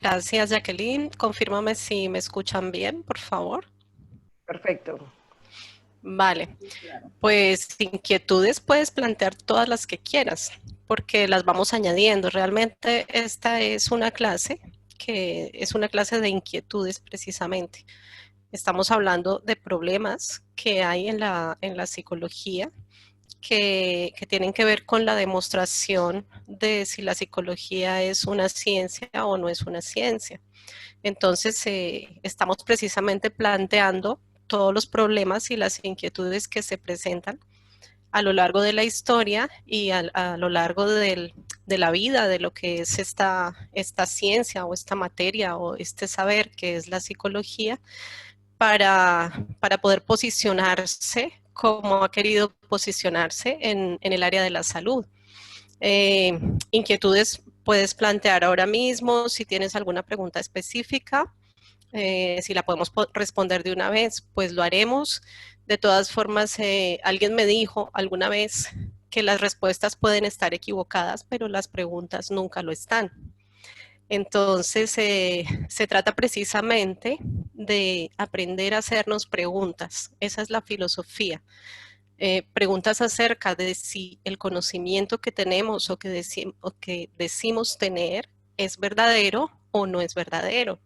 Gracias, Jacqueline. Confírmame si me escuchan bien, por favor. Perfecto. Vale, Sí, claro. pues inquietudes puedes plantear todas las que quieras, porque las vamos añadiendo. Realmente esta es una clase que es una clase de inquietudes precisamente. Estamos hablando de problemas que hay en la psicología que tienen que ver con la demostración de si la psicología es una ciencia o no es una ciencia. Entonces, estamos precisamente planteando todos los problemas y las inquietudes que se presentan a lo largo de la historia y a lo largo de la vida de lo que es esta ciencia o esta materia o este saber que es la psicología para poder posicionarse como ha querido posicionarse en el área de la salud. Eh, Inquietudes puedes plantear ahora mismo si tienes alguna pregunta específica. Si la podemos responder de una vez, pues lo haremos. De todas formas, alguien me dijo alguna vez que las respuestas pueden estar equivocadas, pero las preguntas nunca lo están. Entonces, se trata precisamente de aprender a hacernos preguntas. Esa es la filosofía. Preguntas acerca de si el conocimiento que tenemos o que decimos tener es verdadero o no es verdadero,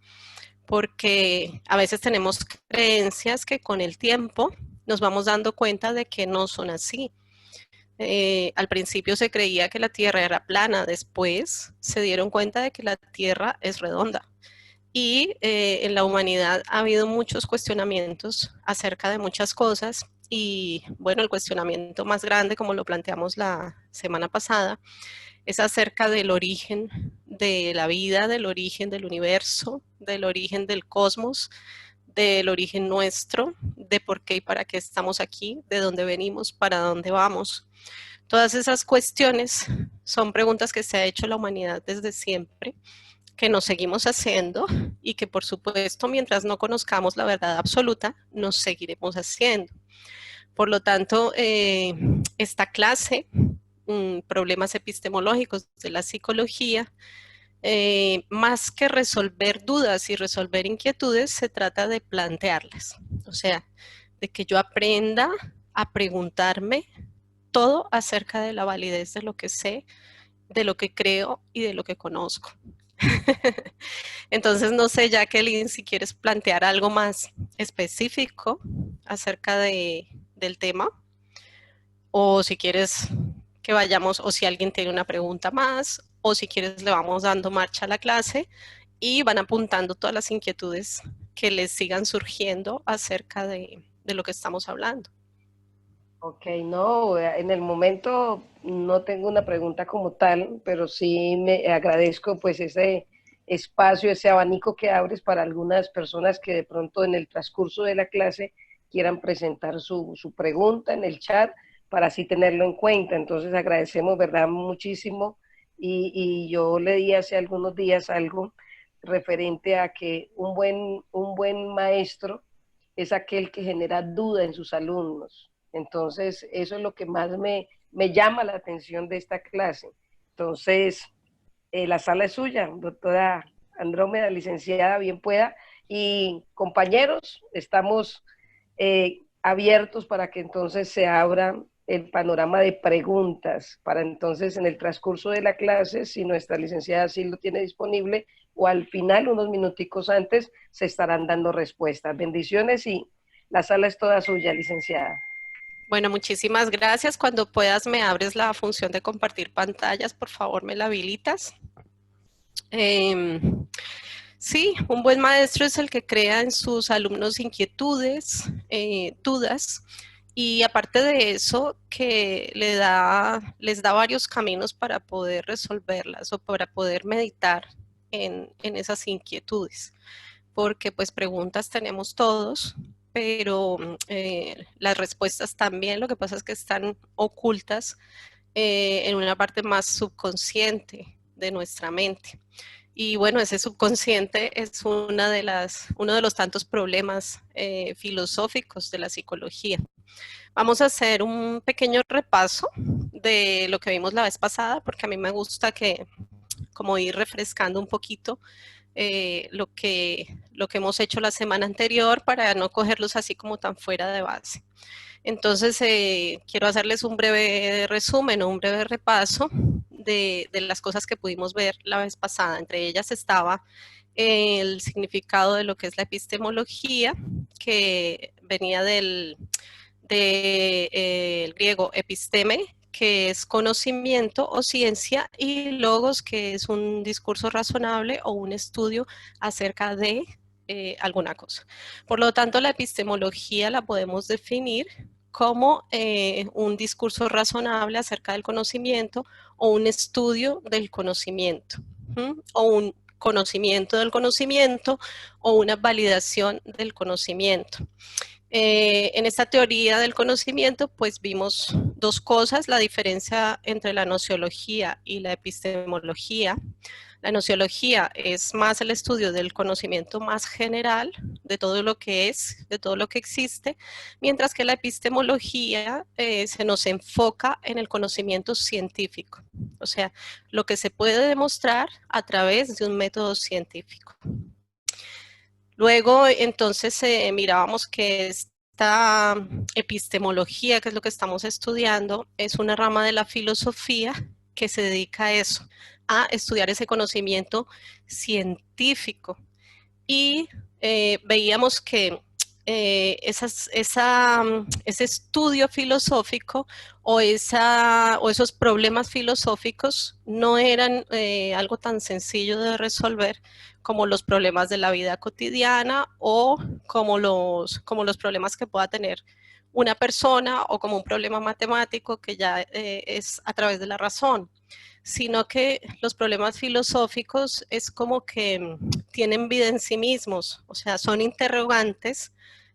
porque a veces tenemos creencias que con el tiempo nos vamos dando cuenta de que no son así. Al principio se creía que la Tierra era plana, después se dieron cuenta de que la Tierra es redonda. Y en la humanidad ha habido muchos cuestionamientos acerca de muchas cosas y bueno, el cuestionamiento más grande, como lo planteamos la semana pasada, es acerca del origen de la vida, del origen del universo, del origen del cosmos, del origen nuestro, de por qué y para qué estamos aquí, de dónde venimos, para dónde vamos. Todas esas cuestiones son preguntas que se ha hecho la humanidad desde siempre, que nos seguimos haciendo y que por supuesto mientras no conozcamos la verdad absoluta, nos seguiremos haciendo. Por lo tanto, esta clase, problemas epistemológicos de la psicología, más que resolver dudas y resolver inquietudes, se trata de plantearlas. O sea, de que yo aprenda a preguntarme todo acerca de la validez de lo que sé, de lo que creo y de lo que conozco. Entonces, no sé, Jacqueline, si quieres plantear algo más específico acerca del tema, o si quieres que vayamos, o si alguien tiene una pregunta más, o si quieres le vamos dando marcha a la clase y van apuntando todas las inquietudes que les sigan surgiendo acerca de lo que estamos hablando. Ok, no, en el momento no tengo una pregunta como tal, pero sí me agradezco pues ese espacio, ese abanico que abres para algunas personas que de pronto en el transcurso de la clase quieran presentar su pregunta en el chat para así tenerlo en cuenta. Entonces agradecemos, ¿verdad? Muchísimo. Y yo leí hace algunos días algo referente a que un buen maestro es aquel que genera duda en sus alumnos. Entonces, eso es lo que más me llama la atención de esta clase. Entonces, la sala es suya, doctora Andrómeda, licenciada, bien pueda. Y compañeros, estamos abiertos para que entonces se abra el panorama de preguntas, para entonces en el transcurso de la clase, si nuestra licenciada sí lo tiene disponible, o al final, unos minuticos antes, se estarán dando respuestas. Bendiciones y la sala es toda suya, licenciada. Bueno, muchísimas gracias. Cuando puedas me abres la función de compartir pantallas, por favor me la habilitas. Eh, sí, un buen maestro es el que crea en sus alumnos inquietudes, dudas, y aparte de eso, que les da varios caminos para poder resolverlas o para poder meditar en esas inquietudes. Porque pues preguntas tenemos todos, pero las respuestas también, lo que pasa es que están ocultas en una parte más subconsciente de nuestra mente. Y bueno, ese subconsciente es uno de los tantos problemas filosóficos de la psicología. Vamos a hacer un pequeño repaso de lo que vimos la vez pasada, porque a mí me gusta que como ir refrescando un poquito lo que hemos hecho la semana anterior para no cogerlos así como tan fuera de base. Entonces, quiero hacerles un breve resumen o un breve repaso de las cosas que pudimos ver la vez pasada. Entre ellas estaba el significado de lo que es la epistemología, que venía del griego episteme, que es conocimiento o ciencia, y logos, que es un discurso razonable o un estudio acerca de alguna cosa. Por lo tanto, la epistemología la podemos definir como un discurso razonable acerca del conocimiento o un estudio del conocimiento, o un conocimiento del conocimiento o una validación del conocimiento. En esta teoría del conocimiento, pues vimos dos cosas: la diferencia entre la nociología y la epistemología. La nociología es más el estudio del conocimiento más general, de todo lo que es, de todo lo que existe, mientras que la epistemología se nos enfoca en el conocimiento científico, o sea, lo que se puede demostrar a través de un método científico. Luego, entonces, mirábamos que esta epistemología, que es lo que estamos estudiando, es una rama de la filosofía que se dedica a eso, a estudiar ese conocimiento científico. Y veíamos que ese estudio filosófico o esos problemas filosóficos no eran algo tan sencillo de resolver como los problemas de la vida cotidiana o como los problemas que pueda tener una persona, o como un problema matemático que ya es a través de la razón, sino que los problemas filosóficos es como que tienen vida en sí mismos, o sea, son interrogantes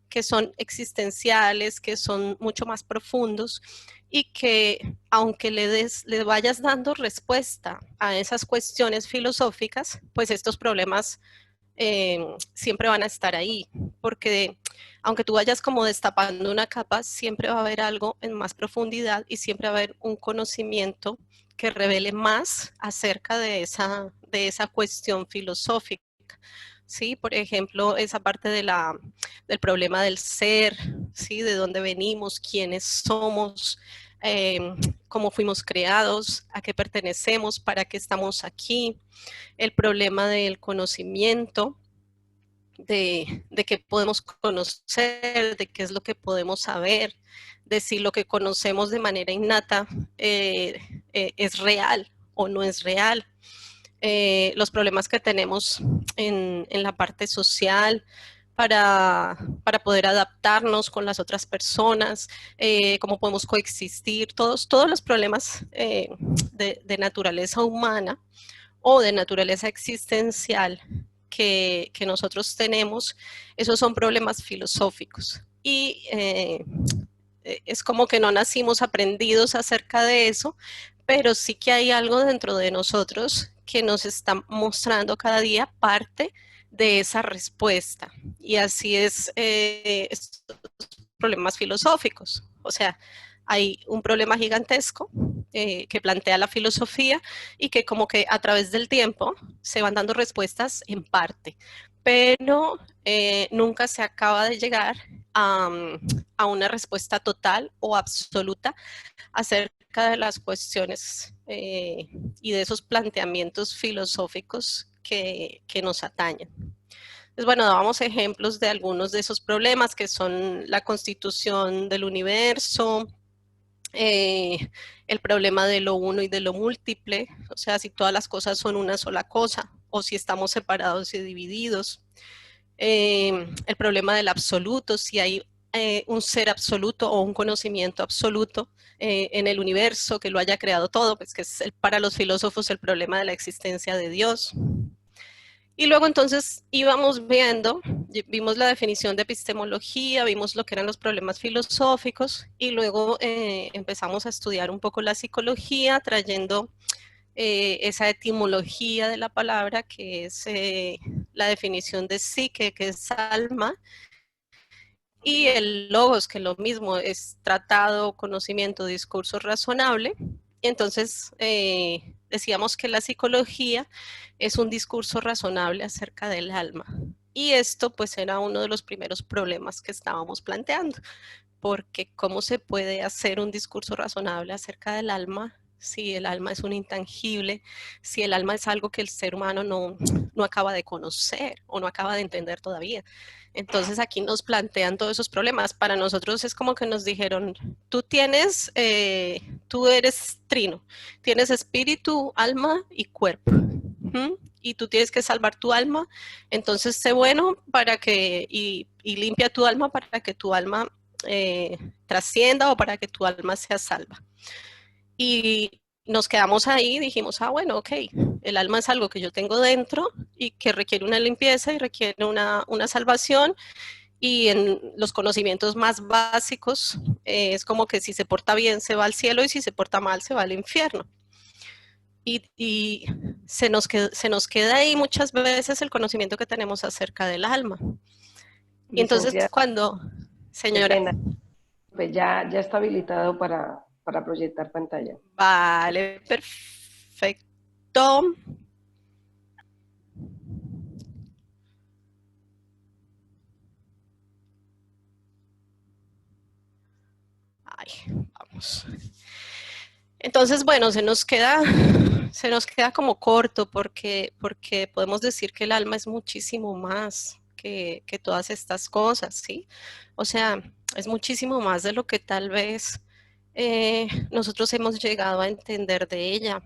que son existenciales, que son mucho más profundos, y que aunque le vayas dando respuesta a esas cuestiones filosóficas, pues estos problemas siempre van a estar ahí, porque aunque tú vayas como destapando una capa, siempre va a haber algo en más profundidad y siempre va a haber un conocimiento que revele más acerca de esa cuestión filosófica. ¿Sí? Por ejemplo, esa parte del problema del ser, ¿sí? De dónde venimos, quiénes somos, cómo fuimos creados, a qué pertenecemos, para qué estamos aquí, el problema del conocimiento, de qué podemos conocer, de qué es lo que podemos saber, de si lo que conocemos de manera innata es real o no es real. Los problemas que tenemos en la parte social para poder adaptarnos con las otras personas, cómo podemos coexistir, todos los problemas de naturaleza humana o de naturaleza existencial que nosotros tenemos, esos son problemas filosóficos. Y es como que no nacimos aprendidos acerca de eso, pero sí que hay algo dentro de nosotros que nos está mostrando cada día parte de esa respuesta. Y así es estos problemas filosóficos. O sea, hay un problema gigantesco que plantea la filosofía y que como que a través del tiempo se van dando respuestas en parte, pero nunca se acaba de llegar a una respuesta total o absoluta acerca de las cuestiones y de esos planteamientos filosóficos que nos atañen. Pues bueno, dábamos ejemplos de algunos de esos problemas, que son la constitución del universo, el problema de lo uno y de lo múltiple, o sea, si todas las cosas son una sola cosa o si estamos separados y divididos. El problema del absoluto, si hay un ser absoluto o un conocimiento absoluto en el universo que lo haya creado todo, pues que es para los filósofos el problema de la existencia de Dios. Y luego entonces íbamos viendo, vimos la definición de epistemología, vimos lo que eran los problemas filosóficos, y luego empezamos a estudiar un poco la psicología, trayendo esa etimología de la palabra, que es la definición de psique, que es alma, y el logos, que lo mismo es tratado, conocimiento, discurso razonable. Y entonces decíamos que la psicología es un discurso razonable acerca del alma. Y esto pues era uno de los primeros problemas que estábamos planteando, porque ¿cómo se puede hacer un discurso razonable acerca del alma si el alma es un intangible, si el alma es algo que el ser humano no acaba de conocer o no acaba de entender todavía? Entonces aquí nos plantean todos esos problemas. Para nosotros es como que nos dijeron, tú eres trino, tienes espíritu, alma y cuerpo. Y tú tienes que salvar tu alma, entonces sé bueno y limpia tu alma para que tu alma trascienda o para que tu alma sea salva. Y nos quedamos ahí y dijimos, bueno, ok, el alma es algo que yo tengo dentro y que requiere una limpieza y requiere una salvación. Y en los conocimientos más básicos es como que si se porta bien se va al cielo y si se porta mal se va al infierno. Y se nos queda ahí muchas veces el conocimiento que tenemos acerca del alma. Y entonces Licenciada, cuando, qué señora, pena. Pues ya está habilitado para proyectar pantalla. vale, perfecto. Ay, vamos. Entonces, bueno, se nos queda como corto porque podemos decir que el alma es muchísimo más que todas estas cosas, ¿sí? O sea, es muchísimo más de lo que tal vez nosotros hemos llegado a entender de ella.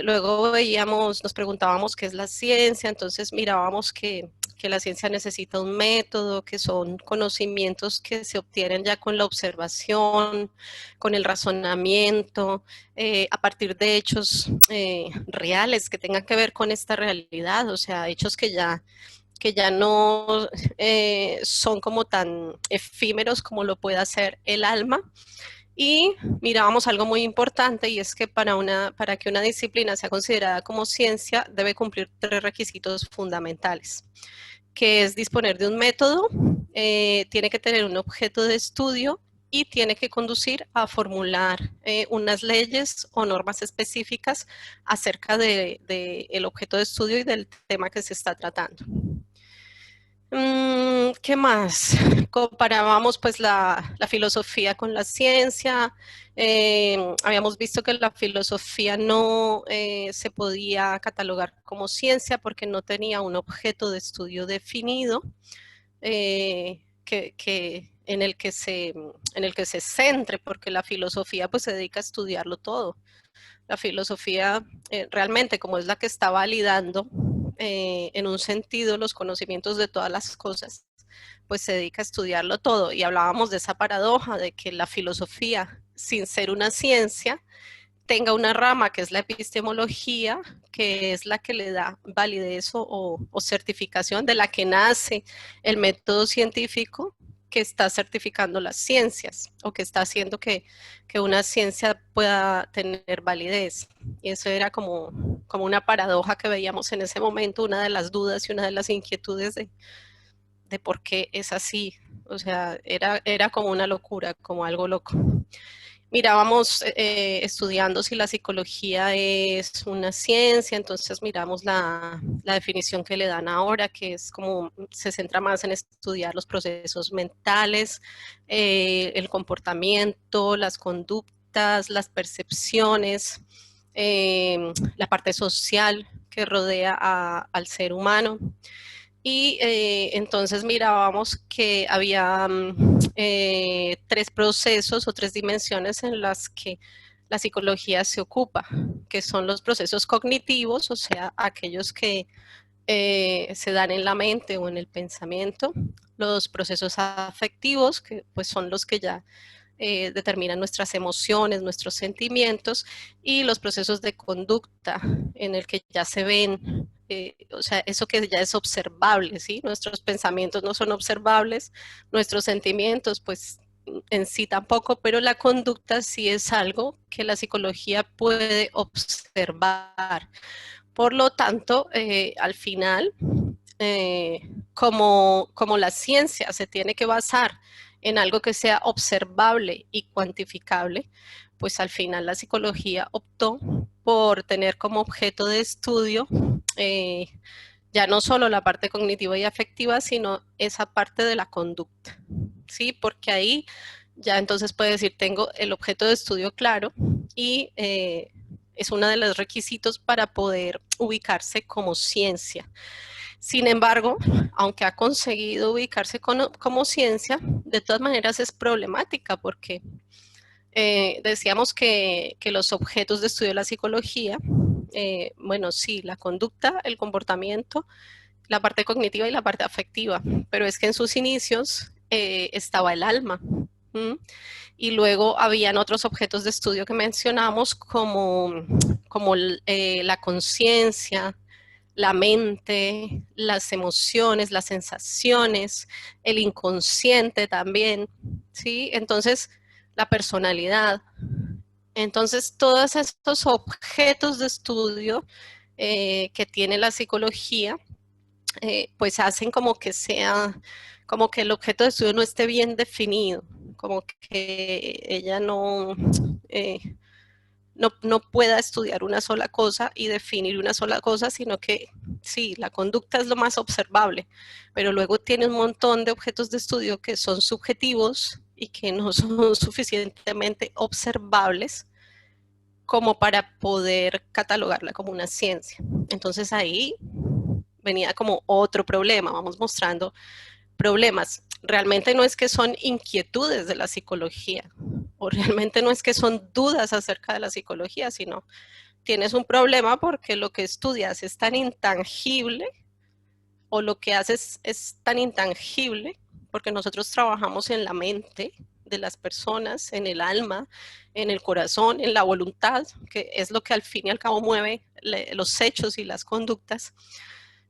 Luego nos preguntábamos qué es la ciencia, entonces mirábamos que la ciencia necesita un método, que son conocimientos que se obtienen ya con la observación, con el razonamiento, a partir de hechos reales que tengan que ver con esta realidad, o sea, hechos que ya no son como tan efímeros como lo puede hacer el alma. Y mirábamos algo muy importante y es que para que una disciplina sea considerada como ciencia debe cumplir tres requisitos fundamentales, que es disponer de un método, tiene que tener un objeto de estudio y tiene que conducir a formular unas leyes o normas específicas acerca del objeto de estudio y del tema que se está tratando. ¿Qué más? Comparábamos pues la filosofía con la ciencia. Habíamos visto que la filosofía no se podía catalogar como ciencia porque no tenía un objeto de estudio definido en el que se centre, porque la filosofía pues se dedica a estudiarlo todo. La filosofía realmente como es la que está validando en un sentido los conocimientos de todas las cosas, pues se dedica a estudiarlo todo. Y hablábamos de esa paradoja de que la filosofía, sin ser una ciencia, tenga una rama que es la epistemología, que es la que le da validez o certificación, de la que nace el método científico que está certificando las ciencias o que está haciendo que una ciencia pueda tener validez. Y eso era como una paradoja que veíamos en ese momento, una de las dudas y una de las inquietudes de por qué es así. O sea, era como una locura, como algo loco. Mirábamos estudiando si la psicología es una ciencia, entonces miramos la definición que le dan ahora, que es como se centra más en estudiar los procesos mentales, el comportamiento, las conductas, las percepciones, la parte social que rodea al ser humano. Y entonces mirábamos que había tres procesos o tres dimensiones en las que la psicología se ocupa, que son los procesos cognitivos, o sea, aquellos que se dan en la mente o en el pensamiento, los procesos afectivos, que pues son los que ya determinan nuestras emociones, nuestros sentimientos, y los procesos de conducta en el que ya se ven, o sea, eso que ya es observable, ¿sí? Nuestros pensamientos no son observables, nuestros sentimientos, pues en sí tampoco, pero la conducta sí es algo que la psicología puede observar. Por lo tanto, al final, como la ciencia se tiene que basar en algo que sea observable y cuantificable, pues al final la psicología optó por tener como objeto de estudio ya no solo la parte cognitiva y afectiva, sino esa parte de la conducta, ¿sí? Porque ahí ya entonces puede decir, tengo el objeto de estudio claro y es uno de los requisitos para poder ubicarse como ciencia. Sin embargo, aunque ha conseguido ubicarse como ciencia, de todas maneras es problemática porque decíamos que los objetos de estudio de la psicología, bueno, sí, la conducta, el comportamiento, la parte cognitiva y la parte afectiva, pero es que en sus inicios estaba el alma. ¿M? Y luego habían otros objetos de estudio que mencionamos como la conciencia, la mente, las emociones, las sensaciones, el inconsciente también, ¿sí? Entonces, la personalidad. Entonces, todos estos objetos de estudio que tiene la psicología, pues hacen como que como que el objeto de estudio no esté bien definido, como que ella eh, no pueda estudiar una sola cosa y definir una sola cosa, sino que sí, la conducta es lo más observable, pero luego tiene un montón de objetos de estudio que son subjetivos y que no son suficientemente observables como para poder catalogarla como una ciencia. Entonces ahí venía como otro problema, vamos mostrando problemas. Realmente no es que son inquietudes de la psicología, o realmente no es que son dudas acerca de la psicología, sino tienes un problema porque lo que estudias es tan intangible o lo que haces es tan intangible porque nosotros trabajamos en la mente de las personas, en el alma, en el corazón, en la voluntad, que es lo que al fin y al cabo mueve los hechos y las conductas.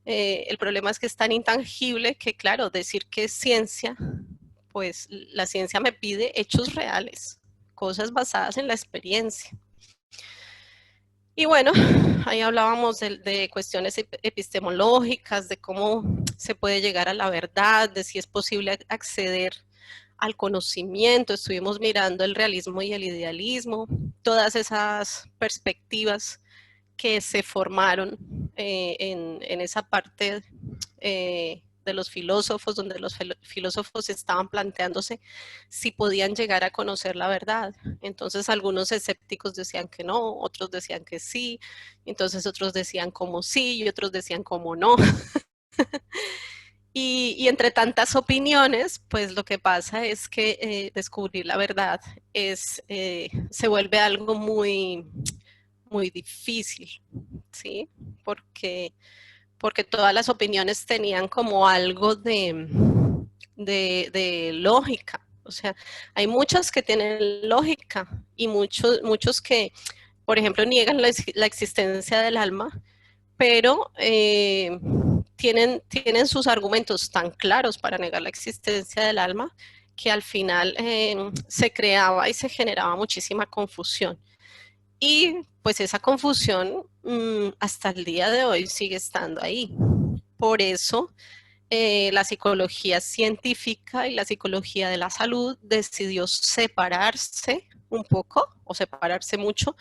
El problema es que es tan intangible que, claro, decir que es ciencia, pues la ciencia me pide hechos reales, cosas basadas en la experiencia. Y bueno, ahí hablábamos de cuestiones epistemológicas, de cómo se puede llegar a la verdad, de si es posible acceder al conocimiento. Estuvimos mirando el realismo y el idealismo, todas esas perspectivas que se formaron en esa parte de los filósofos, donde los filósofos estaban planteándose si podían llegar a conocer la verdad. Entonces algunos escépticos decían que no, otros decían que sí, entonces otros decían como sí y otros decían como no. Y entre tantas opiniones, pues lo que pasa es que descubrir la verdad se vuelve algo muy difícil, ¿sí? Porque todas las opiniones tenían como algo de lógica. O sea, hay muchas que tienen lógica y muchos que, por ejemplo, niegan la existencia del alma, pero tienen sus argumentos tan claros para negar la existencia del alma que al final se creaba y se generaba muchísima confusión. Y pues esa confusión hasta el día de hoy sigue estando ahí. Por eso la psicología científica y la psicología de la salud decidió separarse un poco o separarse mucho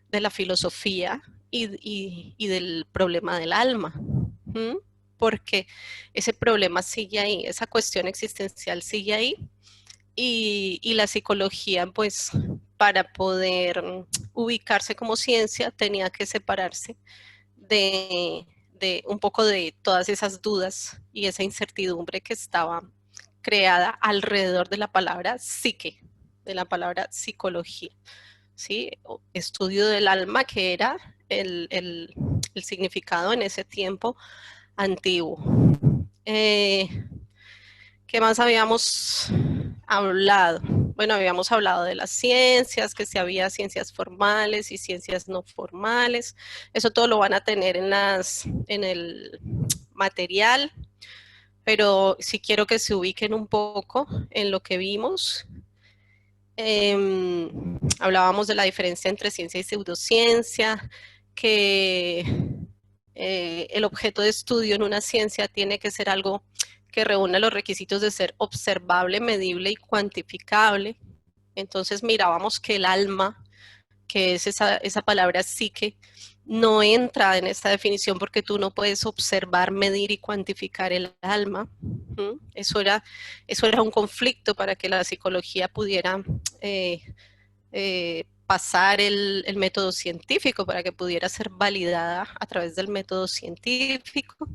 de la filosofía y del problema del alma. ¿Mm? Porque ese problema sigue ahí, esa cuestión existencial sigue ahí y la psicología, pues, para poder ubicarse como ciencia, tenía que separarse de un poco de todas esas dudas y esa incertidumbre que estaba creada alrededor de la palabra psique, de la palabra psicología, ¿sí? Estudio del alma, que era el significado en ese tiempo antiguo. ¿Qué más habíamos hablado? Bueno, habíamos hablado de las ciencias, que si había ciencias formales y ciencias no formales. Eso todo lo van a tener en el material, pero sí quiero que se ubiquen un poco en lo que vimos. Hablábamos de la diferencia entre ciencia y pseudociencia, que el objeto de estudio en una ciencia tiene que ser algo que reúna los requisitos de ser observable, medible y cuantificable. Entonces mirábamos que el alma que es esa palabra psique, no entra en esta definición porque tú no puedes observar, medir y cuantificar el alma. Eso era un conflicto para que la psicología pudiera pasar el método científico, para que pudiera ser validada a través del método científico.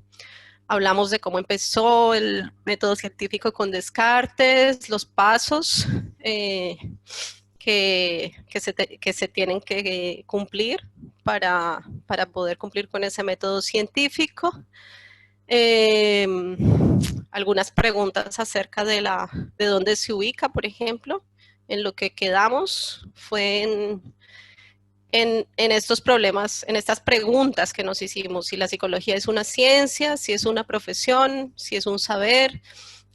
Hablamos de cómo empezó el método científico con Descartes, los pasos que se tienen que cumplir para poder cumplir con ese método científico. Algunas preguntas acerca de dónde se ubica, por ejemplo. En lo que quedamos fue en estos problemas, en estas preguntas que nos hicimos, si la psicología es una ciencia, si es una profesión, si es un saber,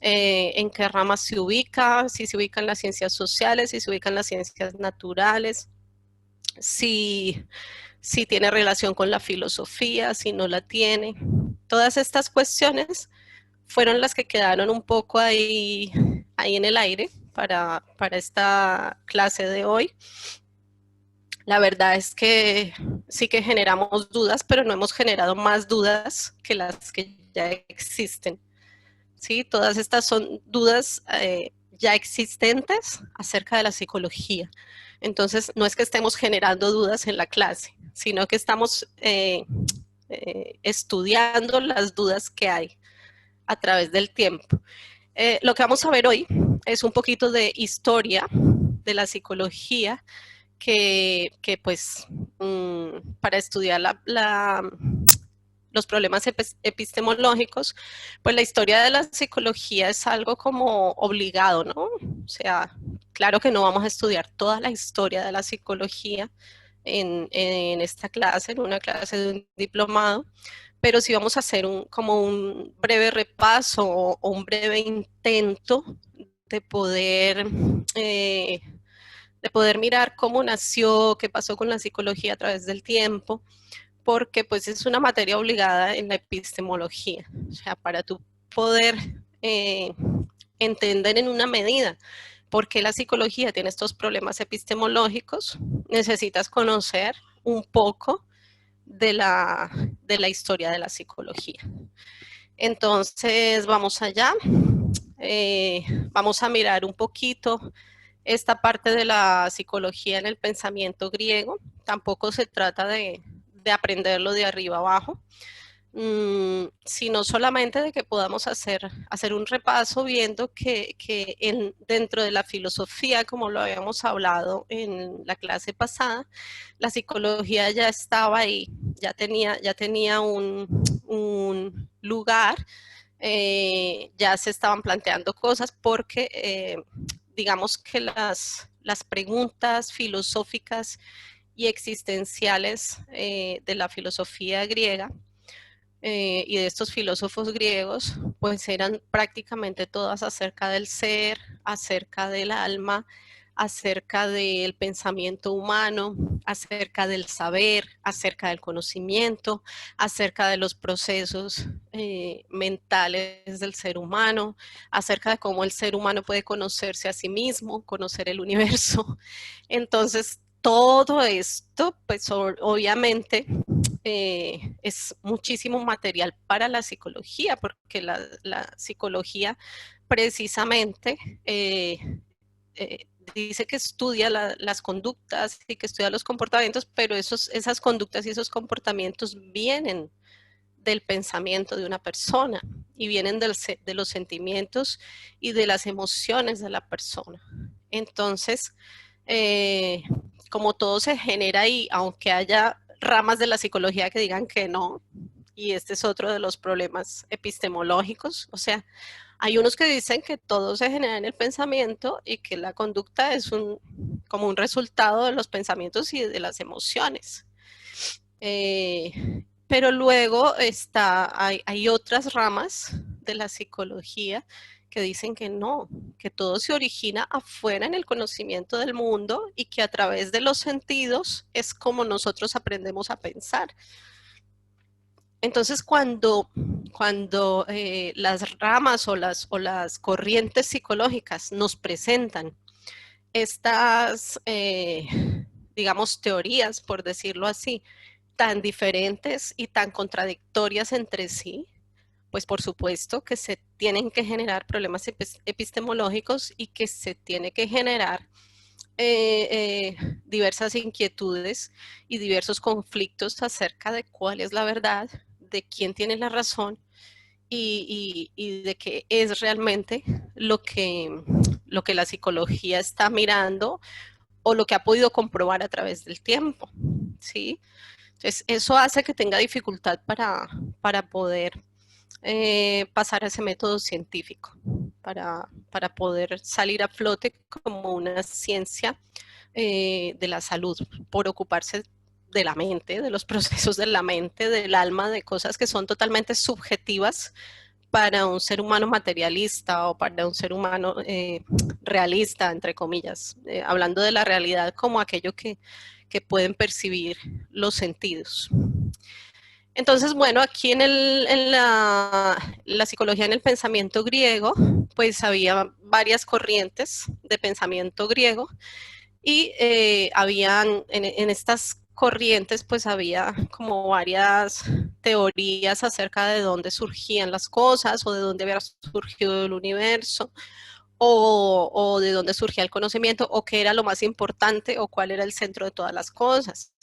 en qué ramas se ubica, si se ubican las ciencias sociales, si se ubican las ciencias naturales, si tiene relación con la filosofía, si no la tiene. Todas estas cuestiones fueron las que quedaron un poco ahí en el aire para esta clase de hoy. La verdad es que sí que generamos dudas, pero no hemos generado más dudas que las que ya existen. ¿Sí? Todas estas son dudas ya existentes acerca de la psicología. Entonces, no es que estemos generando dudas en la clase, sino que estamos estudiando las dudas que hay a través del tiempo. Lo que vamos a ver hoy es un poquito de historia de la psicología, que pues para estudiar los problemas epistemológicos, pues la historia de la psicología es algo como obligado, ¿no? O sea, claro que no vamos a estudiar toda la historia de la psicología en esta clase, en una clase de un diplomado, pero sí vamos a hacer como un breve repaso o un breve intento de poder mirar cómo nació, qué pasó con la psicología a través del tiempo, porque pues es una materia obligada en la epistemología. O sea, para tú poder entender en una medida por qué la psicología tiene estos problemas epistemológicos, necesitas conocer un poco de la historia de la psicología. Entonces, vamos allá. Vamos a mirar un poquito esta parte de la psicología en el pensamiento griego. Tampoco se trata de aprenderlo de arriba abajo, sino solamente de que podamos hacer un repaso viendo que dentro de la filosofía, como lo habíamos hablado en la clase pasada, la psicología ya estaba ahí, ya tenía un lugar, ya se estaban planteando cosas porque digamos que las preguntas filosóficas y existenciales de la filosofía griega y de estos filósofos griegos, pues eran prácticamente todas acerca del ser, acerca del alma, acerca del pensamiento humano, acerca del saber, acerca del conocimiento, acerca de los procesos mentales del ser humano, acerca de cómo el ser humano puede conocerse a sí mismo, conocer el universo. Entonces, todo esto, pues obviamente es muchísimo material para la psicología, porque la psicología precisamente dice que estudia las conductas y que estudia los comportamientos, pero esas conductas y esos comportamientos vienen del pensamiento de una persona y vienen de los sentimientos y de las emociones de la persona. Entonces, como todo se genera ahí, aunque haya ramas de la psicología que digan que no, y este es otro de los problemas epistemológicos, o sea, hay unos que dicen que todo se genera en el pensamiento y que la conducta es como un resultado de los pensamientos y de las emociones. Pero luego hay otras ramas de la psicología que dicen que no, que todo se origina afuera en el conocimiento del mundo y que a través de los sentidos es como nosotros aprendemos a pensar. Entonces, cuando las ramas o las corrientes psicológicas nos presentan estas, digamos, teorías, por decirlo así, tan diferentes y tan contradictorias entre sí, pues por supuesto que se tienen que generar problemas epistemológicos y que se tiene que generar diversas inquietudes y diversos conflictos acerca de cuál es la verdad, de quién tiene la razón y de qué es realmente lo que la psicología está mirando o lo que ha podido comprobar a través del tiempo, ¿sí? Entonces, eso hace que tenga dificultad para poder pasar a ese método científico, para poder salir a flote como una ciencia de la salud, por ocuparse de la mente, de los procesos de la mente, del alma, de cosas que son totalmente subjetivas para un ser humano materialista o para un ser humano realista, entre comillas, hablando de la realidad como aquello que pueden percibir los sentidos. Entonces, bueno, aquí en la psicología, en el pensamiento griego, pues había varias corrientes de pensamiento griego y habían en estas corrientes pues había como varias teorías acerca de dónde surgían las cosas o de dónde había surgido el universo o de dónde surgía el conocimiento o qué era lo más importante o cuál era el centro de todas las cosas.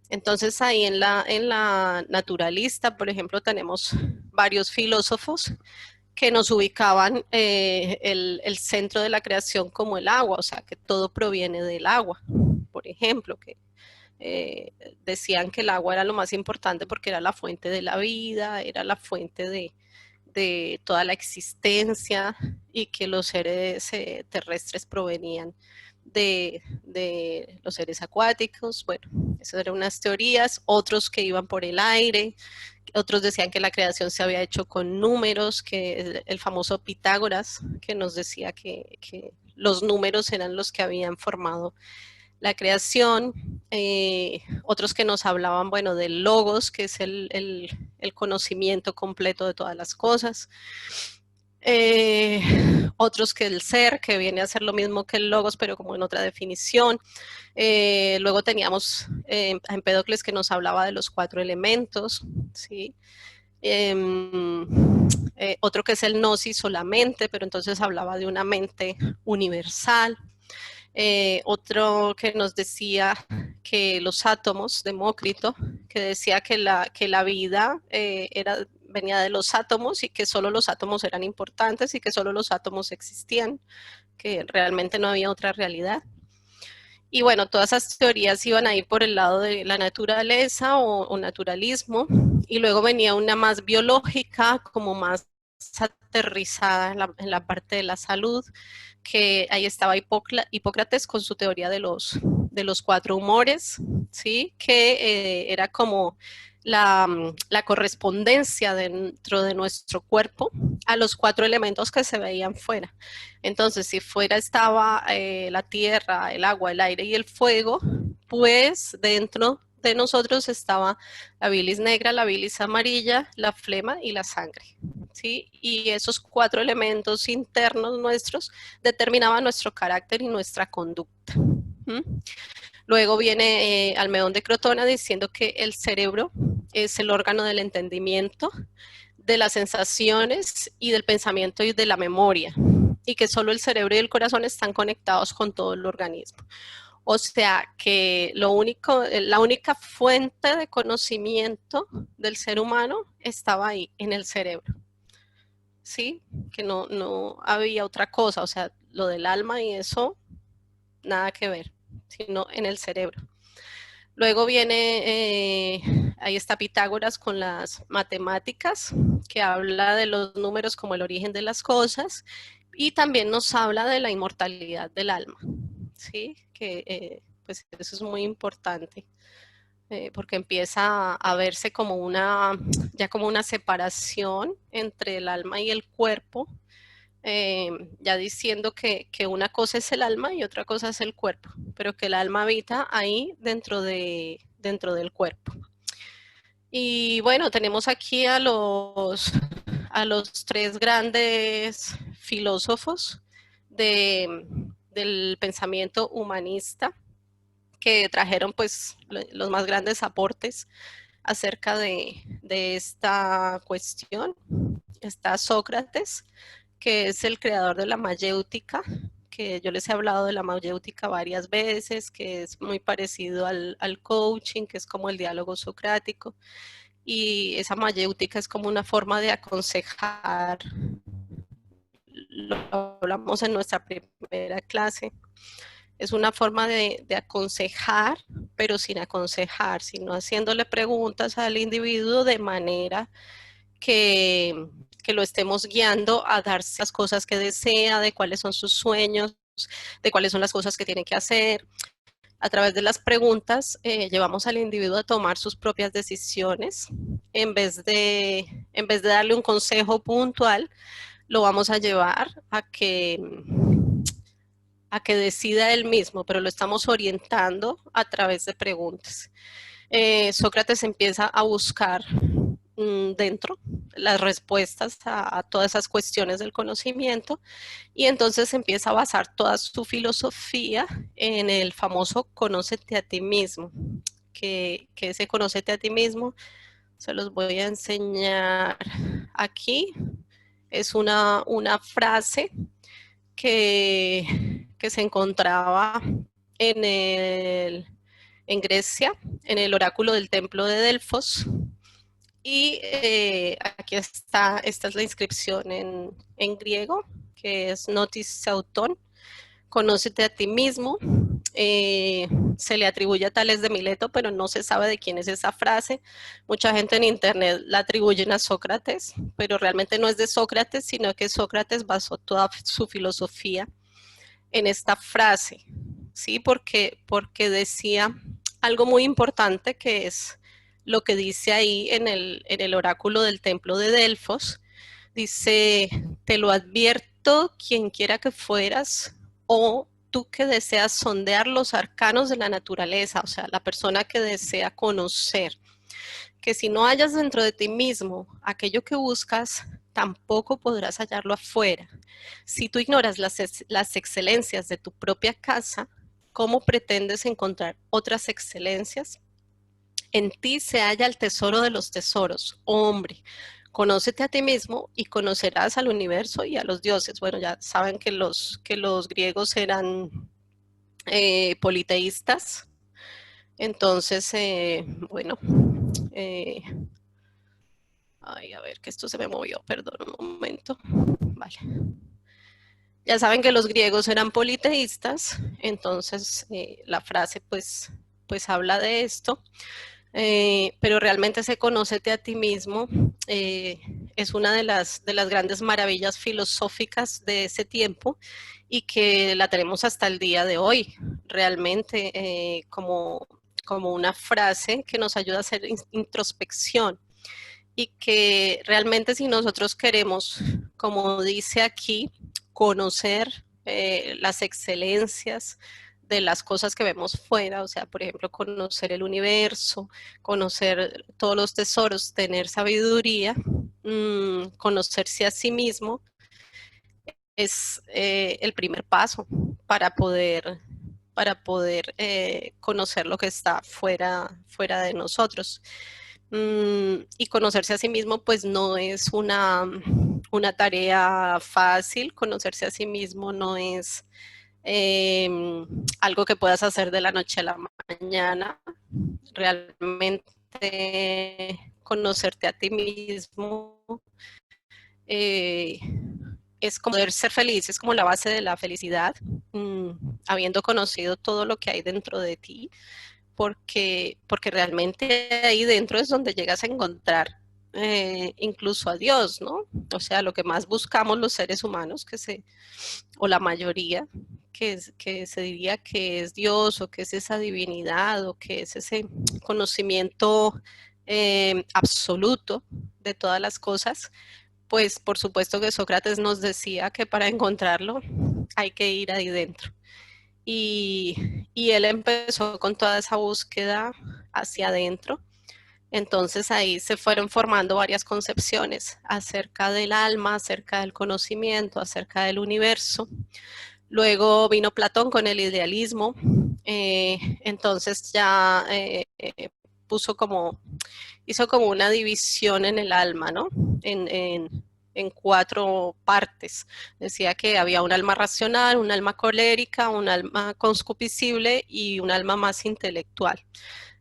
Entonces ahí en la naturalista, por ejemplo, tenemos varios filósofos que nos ubicaban el centro de la creación como el agua, o sea, que todo proviene del agua, por ejemplo, que decían que el agua era lo más importante porque era la fuente de la vida, era la fuente de toda la existencia y que los seres terrestres provenían de los seres acuáticos. Bueno, esas eran unas teorías, otros que iban por el aire, otros decían que la creación se había hecho con números, que el famoso Pitágoras, que nos decía que los números eran los que habían formado la creación, otros que nos hablaban, bueno, del logos, que es el conocimiento completo de todas las cosas, otros que el ser, que viene a ser lo mismo que el logos, pero como en otra definición. Luego teníamos a Empédocles que nos hablaba de los 4 elementos, ¿sí? Otro que es el gnosis o la mente, pero entonces hablaba de una mente universal. Otro que nos decía que los átomos, Demócrito, que decía que la vida venía de los átomos y que solo los átomos eran importantes y que solo los átomos existían, que realmente no había otra realidad. Y bueno, todas esas teorías iban a ir por el lado de la naturaleza o naturalismo, y luego venía una más biológica, como más aterrizada en la parte de la salud, que ahí estaba Hipócrates con su teoría de los 4 humores, ¿sí? Que era como la correspondencia dentro de nuestro cuerpo a los 4 elementos que se veían fuera. Entonces, si fuera estaba la tierra, el agua, el aire y el fuego, pues dentro de nosotros estaba la bilis negra, la bilis amarilla, la flema y la sangre, ¿sí? Y esos 4 elementos internos nuestros determinaban nuestro carácter y nuestra conducta. Luego viene Almedón de Crotona diciendo que el cerebro es el órgano del entendimiento, de las sensaciones y del pensamiento y de la memoria, y que solo el cerebro y el corazón están conectados con todo el organismo. O sea que la única fuente de conocimiento del ser humano estaba ahí, en el cerebro. ¿Sí? Que no había otra cosa, o sea, lo del alma y eso, nada que ver, sino en el cerebro. Luego viene, ahí está Pitágoras con las matemáticas, que habla de los números como el origen de las cosas, y también nos habla de la inmortalidad del alma, ¿sí? Que pues eso es muy importante, porque empieza a verse como ya como una separación entre el alma y el cuerpo, ya diciendo que una cosa es el alma y otra cosa es el cuerpo, pero que el alma habita ahí dentro del cuerpo. Y bueno, tenemos aquí a los 3 grandes filósofos del pensamiento humanista, que trajeron pues los más grandes aportes acerca de esta cuestión. Está Sócrates, que es el creador de la mayéutica, que yo les he hablado de la mayéutica varias veces, que es muy parecido al coaching, que es como el diálogo socrático. Y esa mayéutica es como una forma de aconsejar, lo hablamos en nuestra primera clase, es una forma de aconsejar, pero sin aconsejar, sino haciéndole preguntas al individuo de manera que lo estemos guiando a darse las cosas que desea, de cuáles son sus sueños, de cuáles son las cosas que tiene que hacer. A través de las preguntas, llevamos al individuo a tomar sus propias decisiones. En vez de darle un consejo puntual, lo vamos a llevar a que decida él mismo, pero lo estamos orientando a través de preguntas. Sócrates empieza a buscar dentro las respuestas a todas esas cuestiones del conocimiento y entonces empieza a basar toda su filosofía en el famoso conócete a ti mismo, que ese conócete a ti mismo se los voy a enseñar aquí. Es una frase que se encontraba en Grecia, en el oráculo del templo de Delfos. Y aquí está, esta es la inscripción en griego, que es Notis Sauton, conócete a ti mismo. Se le atribuye a Tales de Mileto, pero no se sabe de quién es esa frase. Mucha gente en internet la atribuyen a Sócrates, pero realmente no es de Sócrates, sino que Sócrates basó toda su filosofía en esta frase, ¿sí? Porque decía algo muy importante que es lo que dice ahí en el oráculo del templo de Delfos. Dice, te lo advierto, quien quiera que fueras, o tú que deseas sondear los arcanos de la naturaleza, o sea, la persona que desea conocer, que si no hallas dentro de ti mismo aquello que buscas, tampoco podrás hallarlo afuera. Si tú ignoras las excelencias de tu propia casa, ¿cómo pretendes encontrar otras excelencias? En ti se halla el tesoro de los tesoros, oh hombre. Conócete a ti mismo y conocerás al universo y a los dioses. Bueno, ya saben que los griegos eran politeístas. Entonces, bueno, ay, a ver, que esto se me movió, perdón un momento. Vale. Ya saben que los griegos eran politeístas, entonces la frase pues habla de esto. Pero realmente ese conócete a ti mismo es una de las grandes maravillas filosóficas de ese tiempo y que la tenemos hasta el día de hoy, realmente como una frase que nos ayuda a hacer introspección y que realmente si nosotros queremos, como dice aquí, conocer las excelencias de las cosas que vemos fuera, o sea, por ejemplo, conocer el universo, conocer todos los tesoros, tener sabiduría, conocerse a sí mismo, es el primer paso para poder conocer lo que está fuera de nosotros. Y conocerse a sí mismo pues no es una tarea fácil, conocerse a sí mismo no es algo que puedas hacer de la noche a la mañana. Realmente conocerte a ti mismo es como poder ser feliz, es como la base de la felicidad, habiendo conocido todo lo que hay dentro de ti, porque realmente ahí dentro es donde llegas a encontrar incluso a Dios, ¿no? O sea, lo que más buscamos los seres humanos, o la mayoría, que se diría que es Dios o que es esa divinidad o que es ese conocimiento absoluto de todas las cosas, pues por supuesto que Sócrates nos decía que para encontrarlo hay que ir ahí dentro. Y él empezó con toda esa búsqueda hacia adentro. Entonces ahí se fueron formando varias concepciones acerca del alma, acerca del conocimiento, acerca del universo. Luego vino Platón con el idealismo Entonces ya puso como, hizo como una división en el alma, ¿no? En 4 partes. Decía que había un alma racional, un alma colérica, un alma conscupiscible y un alma más intelectual.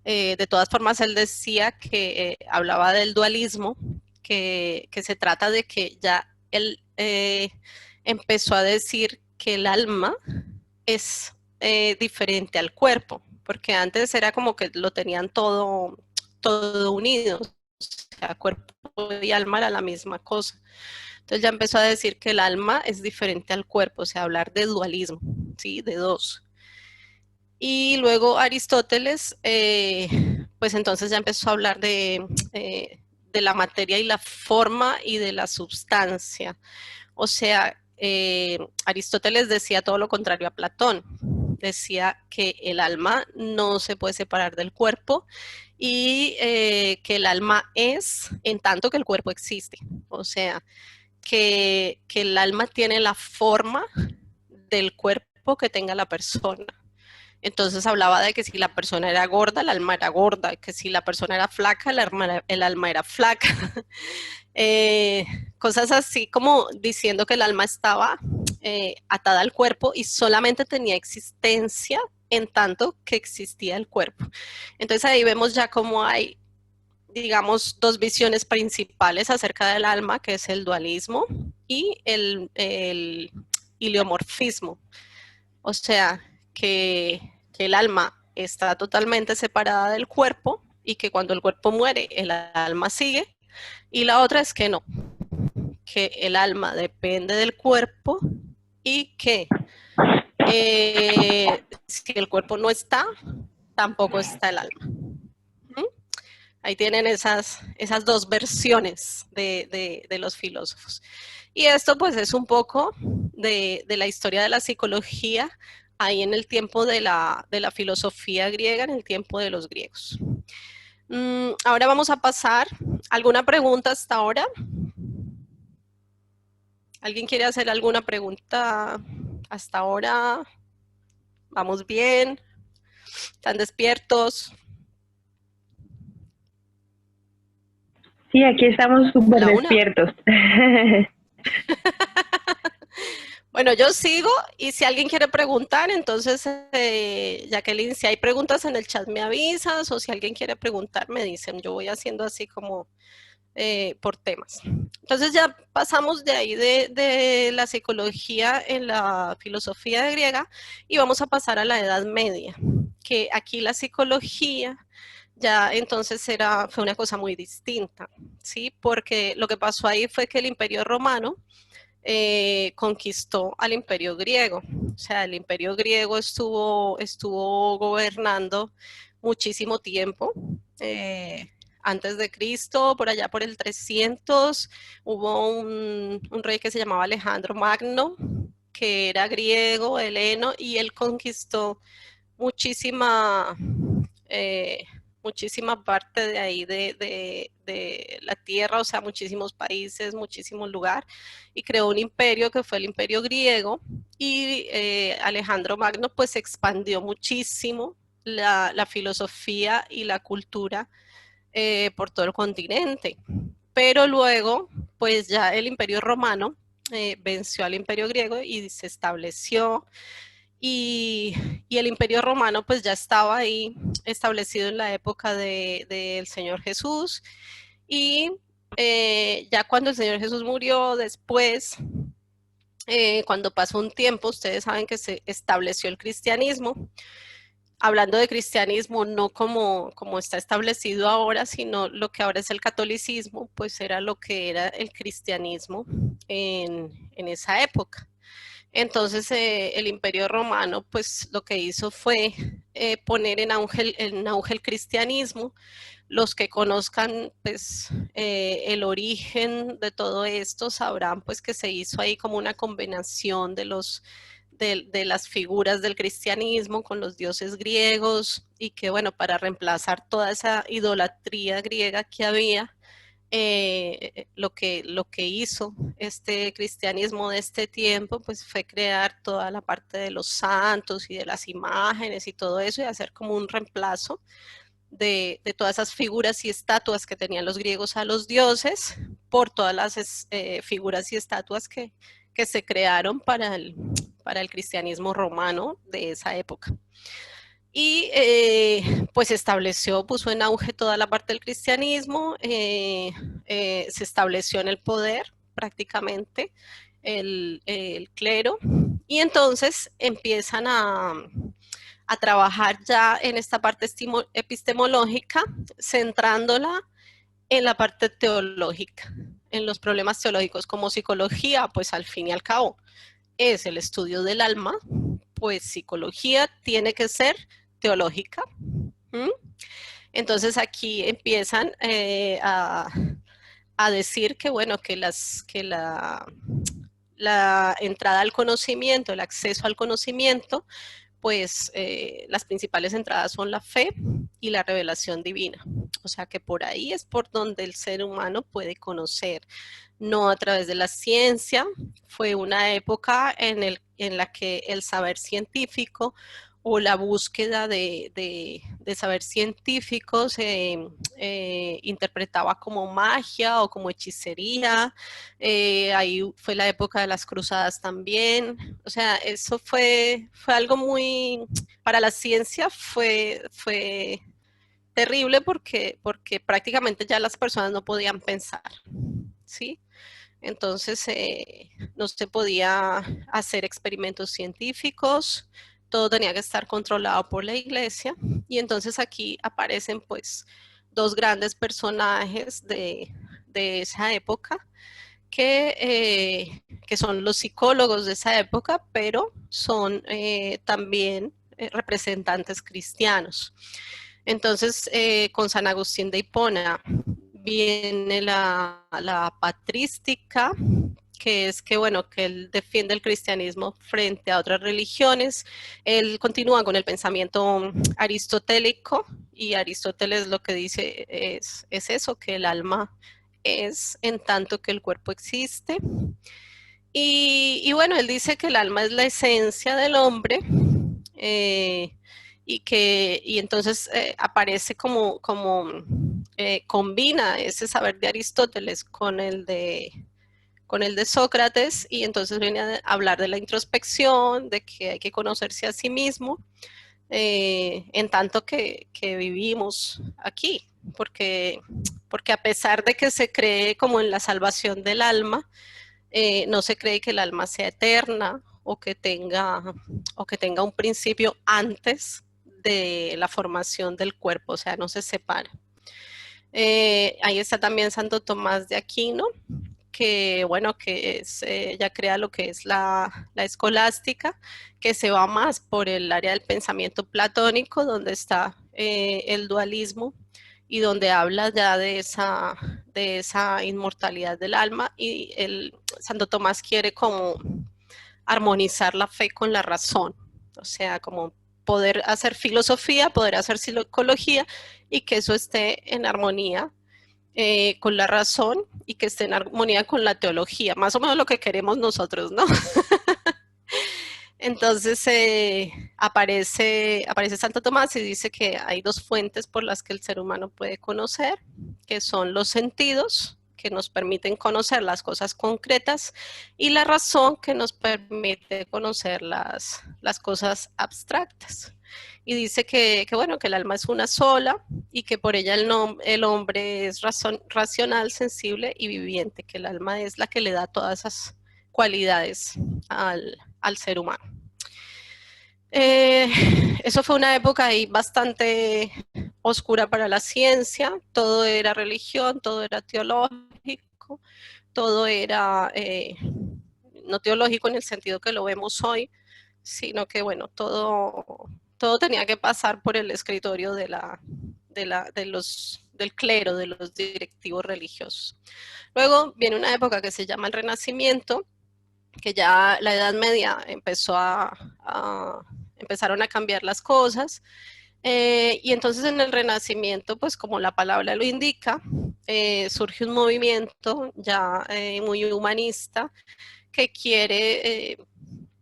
De todas formas, él decía que hablaba del dualismo, que se trata de que ya él empezó a decir que el alma es diferente al cuerpo, porque antes era como que lo tenían todo unido, o sea, cuerpo y alma era la misma cosa. Entonces ya empezó a decir que el alma es diferente al cuerpo, o sea, hablar de dualismo, ¿sí? De dos. Y luego Aristóteles, pues entonces ya empezó a hablar de la materia y la forma y de la substancia. O sea, Aristóteles decía todo lo contrario a Platón. Decía que el alma no se puede separar del cuerpo y que el alma es en tanto que el cuerpo existe. O sea, que el alma tiene la forma del cuerpo que tenga la persona. Entonces hablaba de que si la persona era gorda, el alma era gorda, que si la persona era flaca, el alma era flaca. eh, Cosas así como diciendo que el alma estaba atada al cuerpo y solamente tenía existencia en tanto que existía el cuerpo. Entonces ahí vemos ya cómo hay, digamos, 2 visiones principales acerca del alma, que es el dualismo y el iliomorfismo. O sea, que el alma está totalmente separada del cuerpo y que cuando el cuerpo muere, el alma sigue. Y la otra es que no, que el alma depende del cuerpo y que si el cuerpo no está, tampoco está el alma. ¿Mm? Ahí tienen esas 2 versiones de los filósofos. Y esto pues es un poco de la historia de la psicología ahí en el tiempo de la filosofía griega, en el tiempo de los griegos. Ahora vamos a pasar. ¿Alguna pregunta hasta ahora? ¿Alguien quiere hacer alguna pregunta hasta ahora? ¿Vamos bien? ¿Están despiertos? Sí, aquí estamos súper Hola, una. despiertos. Bueno, yo sigo y si alguien quiere preguntar, entonces, Jacqueline, si hay preguntas en el chat me avisas o si alguien quiere preguntar me dicen, yo voy haciendo así como por temas. Entonces ya pasamos de ahí de la psicología en la filosofía griega y vamos a pasar a la Edad Media, que aquí la psicología ya entonces fue una cosa muy distinta, ¿sí? Porque lo que pasó ahí fue que el Imperio Romano conquistó al Imperio Griego. O sea, el Imperio Griego estuvo gobernando muchísimo tiempo. Antes de Cristo, por allá por el 300, hubo un rey que se llamaba Alejandro Magno, que era griego, heleno, y él conquistó muchísima, eh, muchísima parte de ahí de la tierra, o sea, muchísimos países, muchísimos lugares, y creó un imperio que fue el imperio griego, y Alejandro Magno pues expandió muchísimo la filosofía y la cultura por todo el continente. Pero luego, pues ya el imperio romano venció al imperio griego y se estableció y el imperio romano pues ya estaba ahí establecido en la época del Señor Jesús y ya cuando el Señor Jesús murió después, cuando pasó un tiempo, ustedes saben que se estableció el cristianismo. Hablando de cristianismo, no como está establecido ahora, sino lo que ahora es el catolicismo, pues era lo que era el cristianismo en esa época. Entonces el Imperio Romano pues lo que hizo fue poner en auge el cristianismo. Los que conozcan pues el origen de todo esto sabrán pues que se hizo ahí como una combinación de las figuras del cristianismo con los dioses griegos y que bueno, para reemplazar toda esa idolatría griega que había, lo que hizo este cristianismo de este tiempo, pues fue crear toda la parte de los santos y de las imágenes y todo eso, y hacer como un reemplazo de todas esas figuras y estatuas que tenían los griegos a los dioses, por todas las figuras y estatuas que se crearon para el cristianismo romano de esa época. Y pues estableció, puso en auge toda la parte del cristianismo, se estableció en el poder prácticamente el clero, y entonces empiezan a trabajar ya en esta parte epistemológica, centrándola en la parte teológica, en los problemas teológicos. Como psicología, pues al fin y al cabo es el estudio del alma, pues psicología tiene que ser teológica. ¿Mm? Entonces aquí empiezan a decir que, bueno, que la entrada al conocimiento, el acceso al conocimiento, pues las principales entradas son la fe y la revelación divina. O sea que por ahí es por donde el ser humano puede conocer, no a través de la ciencia. Fue una época en la que el saber científico o la búsqueda de saber científico se interpretaba como magia o como hechicería. Ahí fue la época de las cruzadas también. O sea, eso fue algo muy, para la ciencia fue terrible porque prácticamente ya las personas no podían pensar, ¿sí? Entonces no se podía hacer experimentos científicos, todo tenía que estar controlado por la iglesia, y entonces aquí aparecen pues dos grandes personajes de esa época que son los psicólogos de esa época, pero son también representantes cristianos. Entonces, con San Agustín de Hipona viene la patrística, que es que, bueno, que él defiende el cristianismo frente a otras religiones. Él continúa con el pensamiento aristotélico, y Aristóteles lo que dice es eso, que el alma es en tanto que el cuerpo existe. Y bueno, él dice que el alma es la esencia del hombre, y entonces aparece como combina ese saber de Aristóteles con el de Sócrates, y entonces viene a hablar de la introspección, de que hay que conocerse a sí mismo, en tanto que vivimos aquí, porque a pesar de que se cree como en la salvación del alma, no se cree que el alma sea eterna o que tenga un principio antes de la formación del cuerpo, o sea, no se separa. Ahí está también Santo Tomás de Aquino, que bueno, que ya crea lo que es la escolástica, que se va más por el área del pensamiento platónico, donde está el dualismo y donde habla ya de esa inmortalidad del alma, y Santo Tomás quiere como armonizar la fe con la razón, o sea, como poder hacer filosofía, poder hacer psicología, y que eso esté en armonía con la razón, y que esté en armonía con la teología, más o menos lo que queremos nosotros, ¿no? Entonces aparece Santo Tomás y dice que hay dos fuentes por las que el ser humano puede conocer, que son los sentidos, que nos permiten conocer las cosas concretas, y la razón, que nos permite conocer las cosas abstractas. Y dice bueno, que el alma es una sola, y que por ella el hombre es racional, sensible y viviente, que el alma es la que le da todas esas cualidades al ser humano. Eso fue una época ahí bastante oscura para la ciencia. Todo era religión, todo era teológico, todo era no teológico en el sentido que lo vemos hoy, sino que bueno, todo tenía que pasar por el escritorio del clero, de los directivos religiosos. Luego viene una época que se llama el Renacimiento, que ya la Edad Media empezaron a cambiar las cosas. Y entonces en el Renacimiento, pues como la palabra lo indica, surge un movimiento ya muy humanista que quiere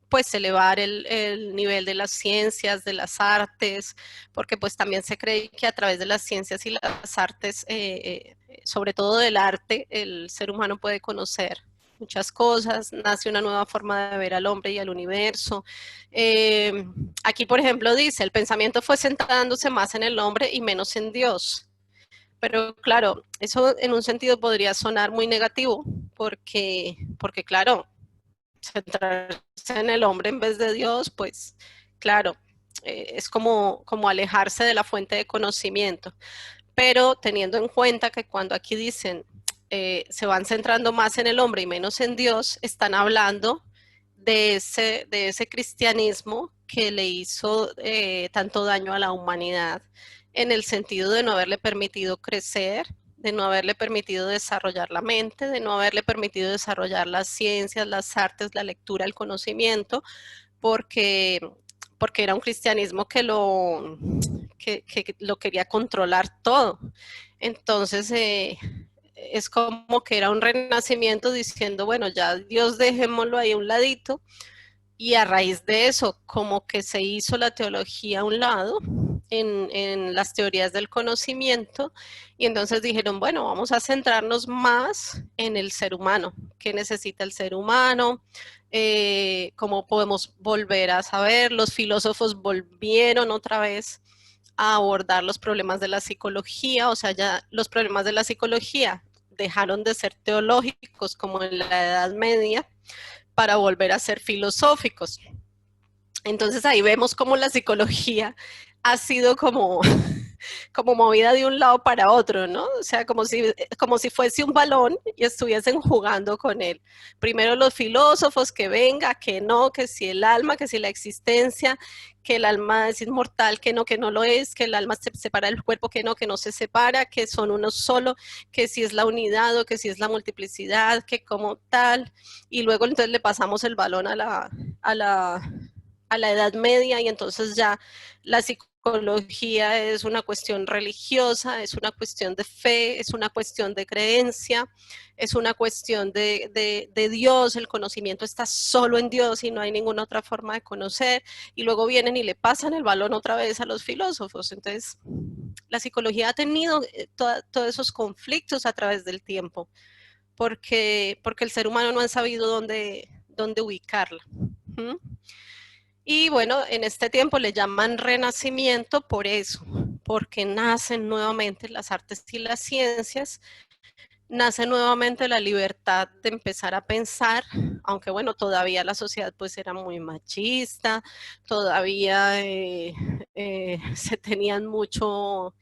pues elevar el nivel de las ciencias, de las artes, porque pues también se cree que a través de las ciencias y las artes, sobre todo del arte, el ser humano puede conocer muchas cosas, nace una nueva forma de ver al hombre y al universo. Eh, Aquí, por ejemplo, dice, el pensamiento fue centrándose más en el hombre y menos en Dios. Pero claro, eso en un sentido podría sonar muy negativo, porque claro, centrarse en el hombre en vez de Dios, pues claro, es como alejarse de la fuente de conocimiento. Pero teniendo en cuenta que cuando aquí dicen se van centrando más en el hombre y menos en Dios, están hablando de ese cristianismo que le hizo tanto daño a la humanidad en el sentido de no haberle permitido crecer, de no haberle permitido desarrollar la mente, de no haberle permitido desarrollar las ciencias, las artes, la lectura, el conocimiento, porque, porque era un cristianismo que lo quería controlar todo. Entonces, es como que era un renacimiento diciendo, bueno, ya Dios dejémoslo ahí a un ladito, y a raíz de eso, como que se hizo la teología a un lado en las teorías del conocimiento, y entonces dijeron, bueno, vamos a centrarnos más en el ser humano, qué necesita el ser humano, cómo podemos volver a saber. Los filósofos volvieron otra vez a abordar los problemas de la psicología, o sea, ya los problemas de la psicología dejaron de ser teológicos como en la Edad Media para volver a ser filosóficos. Entonces ahí vemos cómo la psicología ha sido como movida de un lado para otro, ¿no? O sea, como si fuese un balón y estuviesen jugando con él. Primero los filósofos, que venga, que no, que si el alma, que si la existencia, que el alma es inmortal, que no lo es, que el alma se separa del cuerpo, que no se separa, que son uno solo, que si es la unidad o que si es la multiplicidad, que como tal. Y luego entonces le pasamos el balón a la, a la Edad Media, y entonces ya la psicología es una cuestión religiosa, es una cuestión de fe, es una cuestión de creencia, es una cuestión de Dios, el conocimiento está solo en Dios y no hay ninguna otra forma de conocer, y luego vienen y le pasan el balón otra vez a los filósofos. Entonces, la psicología ha tenido todos esos conflictos a través del tiempo, porque el ser humano no ha sabido dónde ubicarla. ¿Mm? Y bueno, en este tiempo le llaman renacimiento por eso, porque nacen nuevamente las artes y las ciencias, nace nuevamente la libertad de empezar a pensar, aunque bueno, todavía la sociedad pues era muy machista, todavía se tenían mucho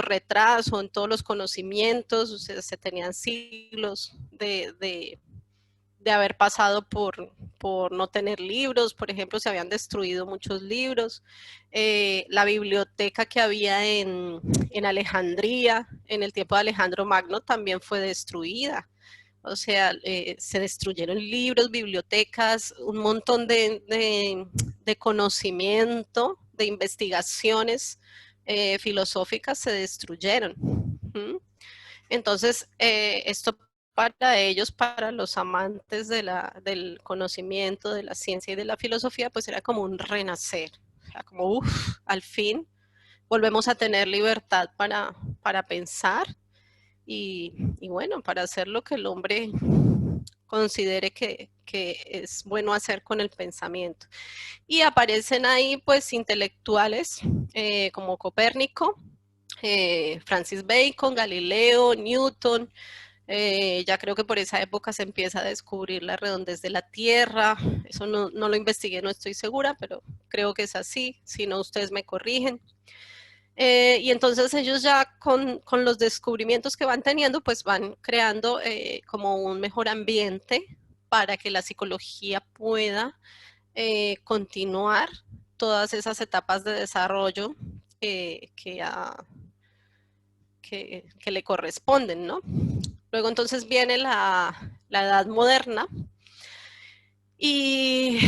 retraso en todos los conocimientos, o sea, se tenían siglos de haber pasado por no tener libros. Por ejemplo, se habían destruido muchos libros. La biblioteca que había en Alejandría, en el tiempo de Alejandro Magno, también fue destruida. O sea, se destruyeron libros, bibliotecas, un montón de conocimiento, de investigaciones filosóficas se destruyeron. ¿Mm? Entonces, esto para ellos, para los amantes del conocimiento, de la ciencia y de la filosofía, pues era como un renacer. O sea, como, uff, al fin volvemos a tener libertad para pensar y bueno, para hacer lo que el hombre considere que es bueno hacer con el pensamiento. Y aparecen ahí pues intelectuales como Copérnico, Francis Bacon, Galileo, Newton. Ya creo que por esa época se empieza a descubrir la redondez de la Tierra. Eso no lo investigué, no estoy segura, pero creo que es así. Si no, ustedes me corrigen. Y entonces ellos ya con los descubrimientos que van teniendo, pues van creando como un mejor ambiente para que la psicología pueda continuar todas esas etapas de desarrollo que le corresponden, ¿no? Luego entonces viene la edad moderna y,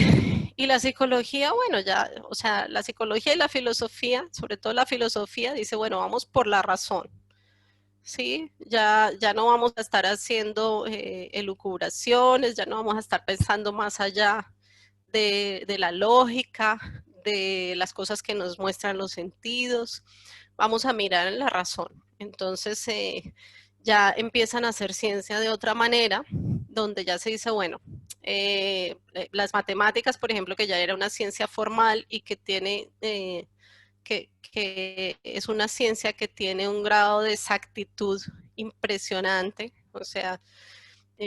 Y la psicología, bueno, ya, o sea, la psicología y la filosofía, sobre todo la filosofía, dice, bueno, vamos por la razón. Sí, ya no vamos a estar haciendo elucubraciones, ya no vamos a estar pensando más allá de la lógica, de las cosas que nos muestran los sentidos. Vamos a mirar en la razón. Entonces ya empiezan a hacer ciencia de otra manera, donde ya se dice, bueno, las matemáticas, por ejemplo, que ya era una ciencia formal y que tiene... que es una ciencia que tiene un grado de exactitud impresionante, o sea,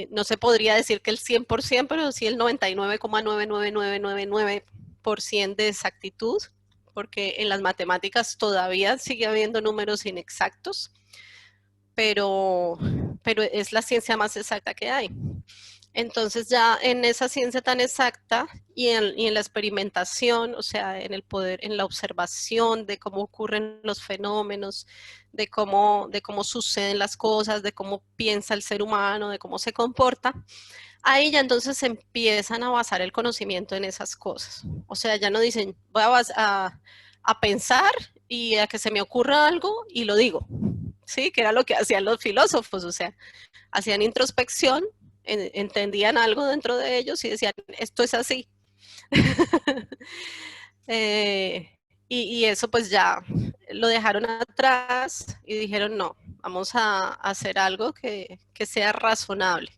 no se podría decir que el 100%, pero sí el 99,99999% de exactitud, porque en las matemáticas todavía sigue habiendo números inexactos, pero es la ciencia más exacta que hay. Entonces ya en esa ciencia tan exacta y en la experimentación, o sea, en el poder, en la observación de cómo ocurren los fenómenos, de cómo suceden las cosas, de cómo piensa el ser humano, de cómo se comporta, ahí ya entonces se empiezan a basar el conocimiento en esas cosas. O sea, ya no dicen, voy a pensar y a que se me ocurra algo y lo digo, ¿sí? Que era lo que hacían los filósofos, o sea, hacían introspección, entendían algo dentro de ellos y decían, esto es así. Y eso pues ya lo dejaron atrás y dijeron, no, vamos a hacer algo que sea razonable.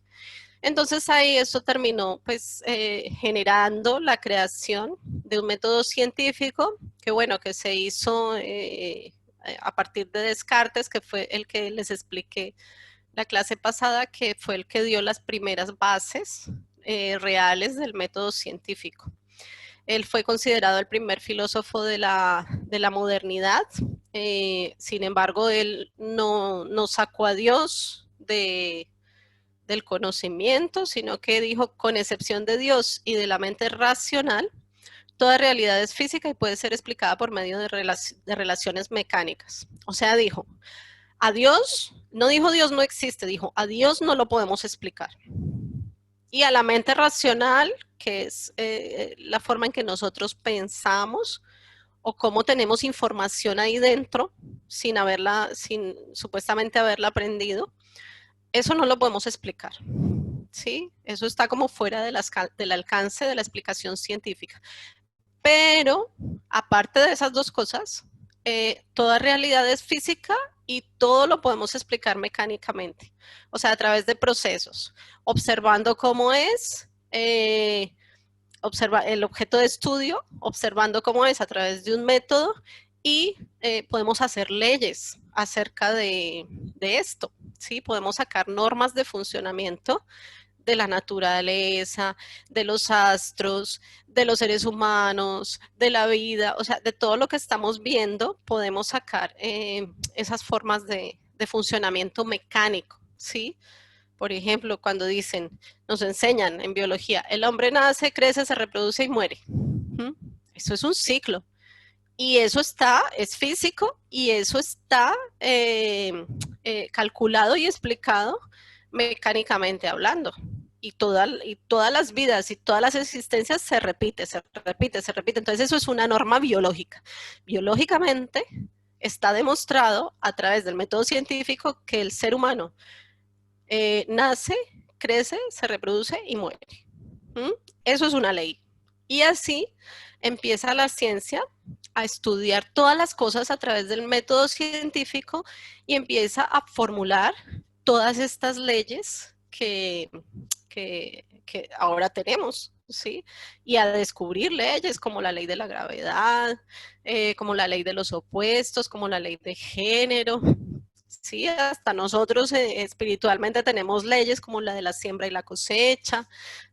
Entonces ahí esto terminó pues generando la creación de un método científico que bueno, que se hizo a partir de Descartes, que fue el que les expliqué la clase pasada, que fue el que dio las primeras bases reales del método científico. Él fue considerado el primer filósofo de la modernidad, sin embargo, él no sacó a Dios del conocimiento, sino que dijo, con excepción de Dios y de la mente racional, toda realidad es física y puede ser explicada por medio de relaciones mecánicas. O sea, dijo, a Dios, no dijo Dios no existe, dijo, a Dios no lo podemos explicar. Y a la mente racional, que es la forma en que nosotros pensamos o cómo tenemos información ahí dentro sin supuestamente haberla aprendido, eso no lo podemos explicar. ¿Sí? Eso está como fuera del alcance de la explicación científica. Pero, aparte de esas dos cosas, toda realidad es física y todo lo podemos explicar mecánicamente, o sea, a través de procesos, observando cómo es, observa el objeto de estudio, observando cómo es a través de un método y podemos hacer leyes acerca de esto, ¿sí? Podemos sacar normas de funcionamiento de la naturaleza, de los astros, de los seres humanos, de la vida, o sea, de todo lo que estamos viendo, podemos sacar esas formas de funcionamiento mecánico, ¿sí? Por ejemplo, cuando dicen, nos enseñan en biología, el hombre nace, crece, se reproduce y muere. ¿Mm? Eso es un ciclo. Y eso es físico y eso está calculado y explicado mecánicamente hablando. Y todas las vidas y todas las existencias se repite, se repite, se repite. Entonces eso es una norma biológica. Biológicamente está demostrado a través del método científico que el ser humano nace, crece, se reproduce y muere. ¿Mm? Eso es una ley. Y así empieza la ciencia a estudiar todas las cosas a través del método científico y empieza a formular todas estas leyes que ahora tenemos, ¿sí? Y a descubrir leyes como la ley de la gravedad, como la ley de los opuestos, como la ley de género. Sí, hasta nosotros espiritualmente tenemos leyes como la de la siembra y la cosecha,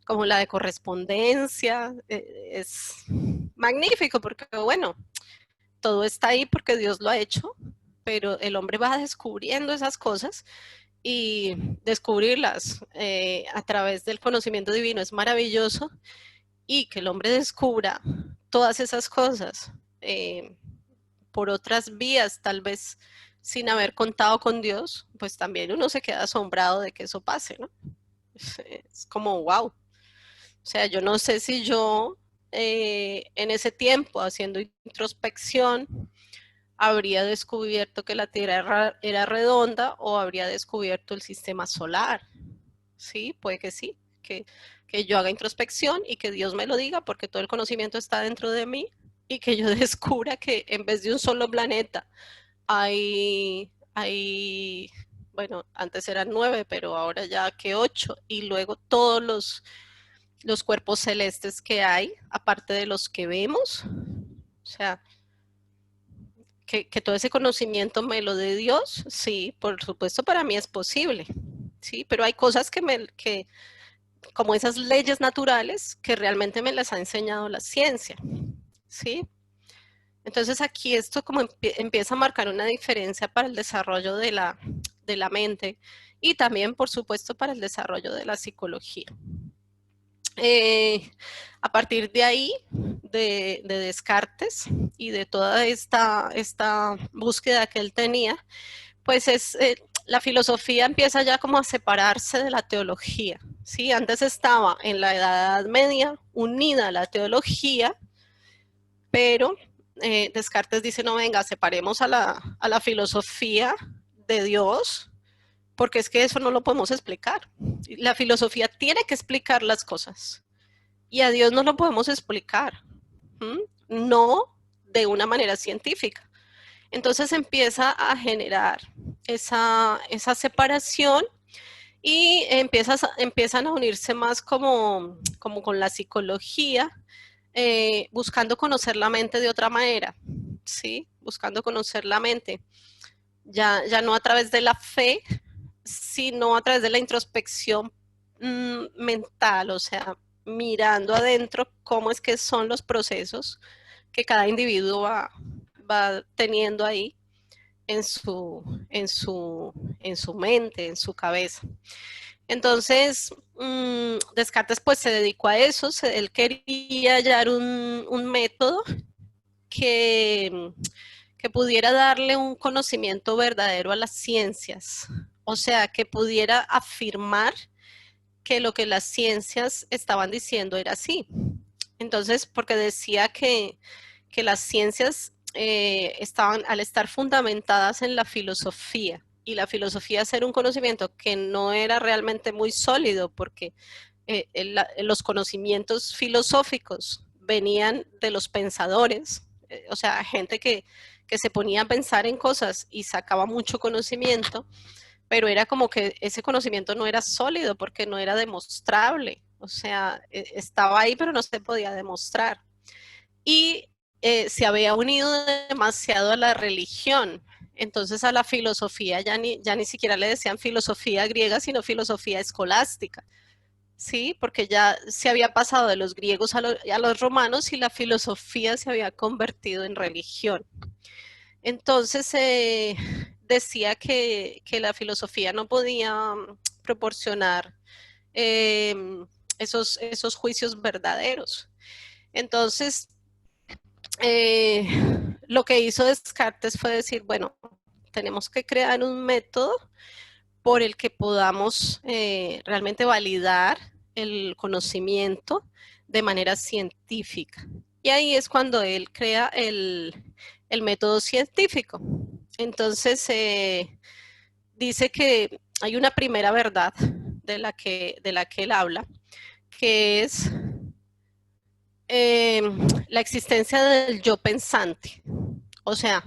como la de correspondencia. Es magnífico porque, bueno, todo está ahí porque Dios lo ha hecho, pero el hombre va descubriendo esas cosas y descubrirlas a través del conocimiento divino es maravilloso, y que el hombre descubra todas esas cosas por otras vías, tal vez sin haber contado con Dios, pues también uno se queda asombrado de que eso pase, ¿no? Es como wow. O sea, yo no sé si yo en ese tiempo, haciendo introspección, habría descubierto que la Tierra era redonda o habría descubierto el sistema solar. Sí, puede que sí, que yo haga introspección y que Dios me lo diga porque todo el conocimiento está dentro de mí y que yo descubra que en vez de un solo planeta hay bueno, antes eran 9, pero ahora ya que 8, y luego todos los cuerpos celestes que hay, aparte de los que vemos, o sea, que todo ese conocimiento me lo dé Dios, sí, por supuesto para mí es posible, sí, pero hay cosas que como esas leyes naturales que realmente me las ha enseñado la ciencia, sí. Entonces aquí esto como empieza a marcar una diferencia para el desarrollo de la mente y también, por supuesto, para el desarrollo de la psicología. A partir de ahí, de Descartes y de toda esta búsqueda que él tenía, pues la filosofía empieza ya como a separarse de la teología, ¿sí? Antes estaba en la Edad Media unida a la teología, pero Descartes dice, no, venga, separemos a la filosofía de Dios, porque es que eso no lo podemos explicar. La filosofía tiene que explicar las cosas y a Dios no lo podemos explicar, no de una manera científica. Entonces empieza a generar esa separación y empiezan a unirse más como con la psicología, buscando conocer la mente de otra manera, ¿sí? Buscando conocer la mente, ya no a través de la fe, sino a través de la introspección mental, o sea, mirando adentro cómo es que son los procesos que cada individuo va teniendo ahí en su mente, en su cabeza. Entonces, Descartes pues se dedicó a eso, él quería hallar un método que pudiera darle un conocimiento verdadero a las ciencias, o sea, que pudiera afirmar que lo que las ciencias estaban diciendo era así. Entonces, porque decía que las ciencias estaban, al estar fundamentadas en la filosofía, y la filosofía ser un conocimiento que no era realmente muy sólido, porque los conocimientos filosóficos venían de los pensadores, o sea, gente que se ponía a pensar en cosas y sacaba mucho conocimiento, pero era como que ese conocimiento no era sólido porque no era demostrable, o sea, estaba ahí pero no se podía demostrar. Y se había unido demasiado a la religión, entonces a la filosofía ya ni siquiera le decían filosofía griega, sino filosofía escolástica, ¿sí? Porque ya se había pasado de los griegos a los romanos y la filosofía se había convertido en religión. Entonces decía que la filosofía no podía proporcionar esos juicios verdaderos. Entonces, lo que hizo Descartes fue decir, bueno, tenemos que crear un método por el que podamos realmente validar el conocimiento de manera científica. Y ahí es cuando él crea el método científico. Entonces, dice que hay una primera verdad de la que él habla, que es la existencia del yo pensante. O sea,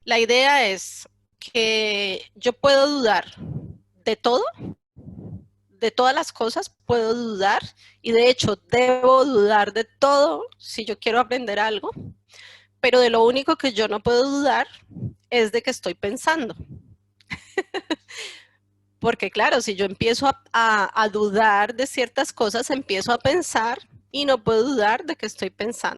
la idea es que yo puedo dudar de todo, de todas las cosas puedo dudar, y de hecho debo dudar de todo si yo quiero aprender algo, pero de lo único que yo no puedo dudar es de que estoy pensando. Porque claro, si yo empiezo a dudar de ciertas cosas, empiezo a pensar y no puedo dudar de que estoy pensando.